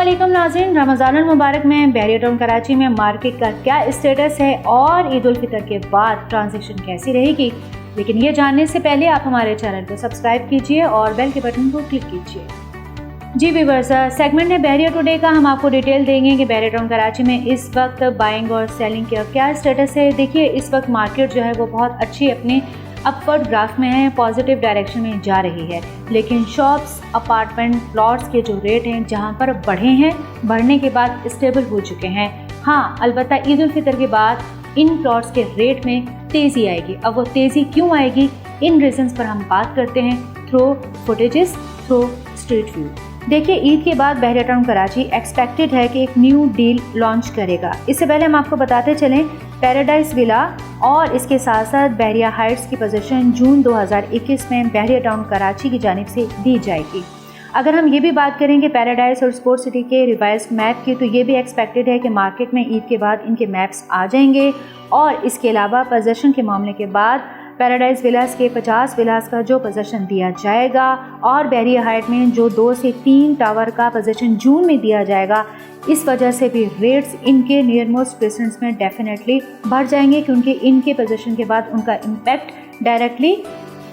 अस्सलामुअलैकुम नाज़रीन, रमज़ान मुबारक में बहरिया टाउन कराची में मार्केट का क्या स्टेटस है और ईद उल फितर के बाद ट्रांजैक्शन कैसी रहेगी। लेकिन ये जानने से पहले आप हमारे चैनल को सब्सक्राइब कीजिए और बेल के बटन को क्लिक कीजिए। जी व्यूअर्स, सेगमेंट में बहरिया टुडे का हम आपको डिटेल देंगे कि बहरिया टाउन कराची में इस वक्त बाइंग और सेलिंग का क्या स्टेटस है। देखिए, इस वक्त मार्केट जो है वो बहुत अच्छी अपनी अपवर्ड ग्राफ में है, पॉजिटिव डायरेक्शन में जा रही है। लेकिन शॉप्स, अपार्टमेंट, प्लॉट्स के जो रेट हैं जहां पर बढ़े हैं, बढ़ने के बाद स्टेबल हो चुके हैं। हाँ, अलबत्ता ईद उल फितर के बाद इन प्लॉट्स के रेट में तेज़ी आएगी। अब वो तेज़ी क्यों आएगी, इन रीजंस पर हम बात करते हैं through footages, through street view. देखिए, ईद के बाद बहरिया टाउन कराची एक्सपेक्टेड है कि एक न्यू डील लॉन्च करेगा। इससे पहले हम आपको बताते चलें, पैराडाइज विला और इसके साथ साथ बहरिया हाइट्स की पोजीशन जून 2021 में बहरिया टाउन कराची की जानिब से दी जाएगी। अगर हम ये भी बात करें कि पैराडाइज और स्पोर्ट्स सिटी के रिवाइज्ड मैप की, तो ये भी एक्सपेक्टेड है कि मार्केट में ईद के बाद इनके मैप्स आ जाएंगे। और इसके अलावा पोजीशन के मामले के बाद पैराडाइज विलास के 50 विलास का जो पोजीशन दिया जाएगा और बहरिया हाइट में जो 2 से 3 टावर का पोजीशन जून में दिया जाएगा, इस वजह से भी रेट्स इनके नियर मोस्ट प्रेसिडेंट्स में डेफिनेटली बढ़ जाएंगे, क्योंकि इनके पोजीशन के बाद उनका इम्पैक्ट डायरेक्टली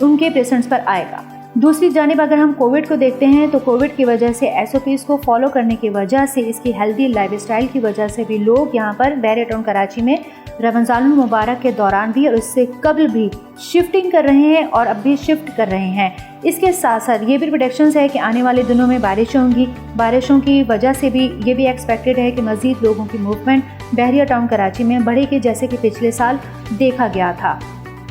उनके प्रेसिडेंट्स पर आएगा। दूसरी जानिब अगर हम कोविड को देखते हैं, तो कोविड की वजह से SOPs को फॉलो करने की वजह से, इसकी हेल्दी लाइफस्टाइल की वजह से भी लोग यहाँ पर बहरिया टाउन कराची में रमज़ान मुबारक के दौरान भी और उससे कबल भी शिफ्टिंग कर रहे हैं और अब भी शिफ्ट कर रहे हैं। इसके साथ साथ ये भी प्रेडिक्शंस है कि आने वाले दिनों में बारिशें होंगी। बारिशों की वजह से भी ये भी एक्सपेक्टेड है कि मज़ीद लोगों की मूवमेंट बहरिया टाउन कराची में बढ़ेगी, जैसे कि पिछले साल देखा गया था।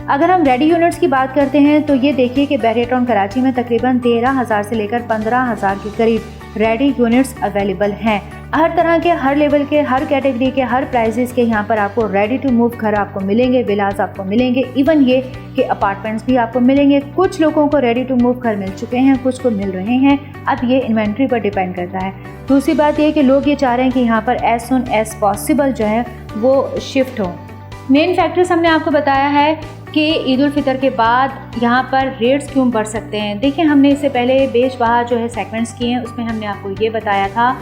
अगर हम रेडी यूनिट्स की बात करते हैं, तो ये देखिए कि बहरिया टाउन कराची में तकरीबन 13,000 से लेकर 15,000 के करीब रेडी यूनिट्स अवेलेबल हैं। हर तरह के, हर लेवल के, हर कैटेगरी के, हर प्राइजेस के यहाँ पर आपको रेडी टू मूव घर आपको मिलेंगे, विलास आपको मिलेंगे, इवन ये कि अपार्टमेंट्स भी आपको मिलेंगे। कुछ लोगों को रेडी टू मूव घर मिल चुके हैं, कुछ को मिल रहे हैं। अब ये इन्वेंट्री पर डिपेंड करता है। दूसरी बात ये कि लोग ये चाह रहे हैं कि यहाँ पर एज सुन एज पॉसिबल जो है वो शिफ्ट हो। मेन फैक्टर्स हमने आपको बताया है कि ईद उल फितर के बाद यहाँ पर रेट्स क्यों बढ़ सकते हैं। देखिए, हमने इससे पहले बेच बहा जो है सेगमेंट्स किए हैं, उसमें हमने आपको ये बताया था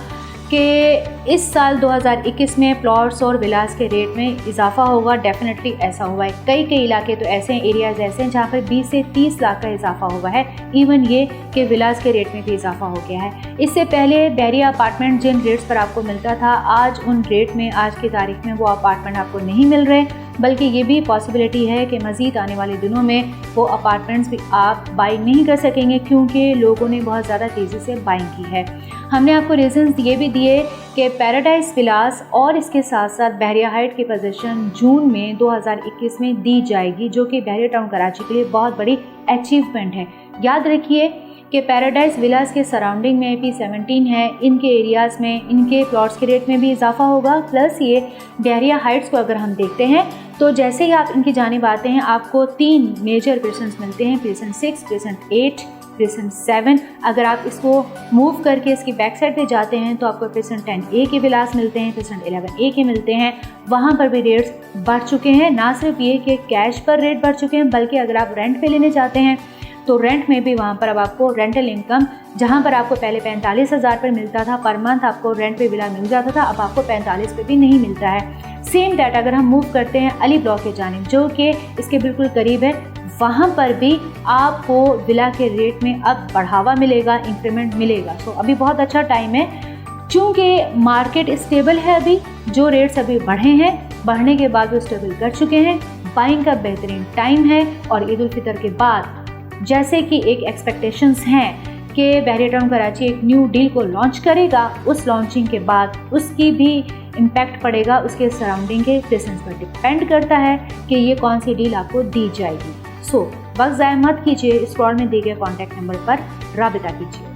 कि इस साल 2021 में प्लॉट्स और विलास के रेट में इजाफा होगा। डेफिनेटली ऐसा हुआ है। कई इलाके तो ऐसे हैं, एरियाज़ ऐसे हैं जहाँ पर 20 से 30 लाख का इजाफा हुआ है। इवन ये कि विलास के रेट में भी इजाफा हो गया है। इससे पहले बहरिया अपार्टमेंट जिन रेट्स पर आपको मिलता था, आज उन रेट में, आज की तारीख में वो अपार्टमेंट आपको नहीं मिल रहे, बल्कि ये भी पॉसिबिलिटी है कि मज़ीद आने वाले दिनों में वो अपार्टमेंट्स भी आप बाइंग नहीं कर सकेंगे, क्योंकि लोगों ने बहुत ज़्यादा तेज़ी से बाइंग की है। हमने आपको रीजंस ये भी दिए कि पैराडाइज विलास और इसके साथ साथ बहरिया हाइट की पोजीशन जून में 2021 में दी जाएगी, जो कि बहरिया टाउन कराची के लिए बहुत बड़ी अचीवमेंट है। याद रखिए कि पैराडाइज विलास के सराउंडिंग में P17 है, इनके एरियाज़ में, इनके प्लॉट्स के रेट में भी इजाफा होगा। प्लस ये बहरिया हाइट्स को अगर हम देखते हैं, तो जैसे ही आप इनकी जानिब आते हैं, आपको 3 मेजर प्रेसेंट्स मिलते हैं, प्रेसेंट 6, प्रेसेंट 8, प्रेसेंट 7। अगर आप इसको मूव करके इसकी बैक साइड पे जाते हैं, तो आपको प्रेसेंट 10A के विलास मिलते हैं, प्रेसेंट 11A के मिलते हैं। वहाँ पर भी रेट्स बढ़ चुके हैं। ना सिर्फ ये कि कैश पर रेट बढ़ चुके हैं, बल्कि अगर आप रेंट पे लेने जाते हैं, तो रेंट में भी वहाँ पर अब आपको रेंटल इनकम, जहाँ पर आपको पहले 45,000 पर मिलता था पर मंथ, आपको रेंट पे विला मिल जाता था, अब आपको 45 पे भी नहीं मिलता है। सेम डाटा अगर हम मूव करते हैं अली ब्लॉक के जानिब, जो कि इसके बिल्कुल करीब है, वहाँ पर भी आपको विला के रेट में अब बढ़ावा मिलेगा, इंक्रीमेंट मिलेगा। तो अभी बहुत अच्छा टाइम है, चूँकि मार्केट स्टेबल है। अभी जो रेट्स अभी बढ़े हैं, बढ़ने के बाद वो स्टेबल कर चुके हैं। बाइंग का बेहतरीन टाइम है। और ईद उल फितर के बाद जैसे कि एक एक्सपेक्टेशंस हैं कि बहरिया टाउन कराची एक न्यू डील को लॉन्च करेगा, उस लॉन्चिंग के बाद उसकी भी इम्पैक्ट पड़ेगा, उसके सराउंडिंग के प्रेजेंस पर डिपेंड करता है कि ये कौन सी डील आपको दी जाएगी। वक्त ज़ाया मत कीजिए, स्क्रॉल में दिए गए कॉन्टैक्ट नंबर पर राबिता कीजिए।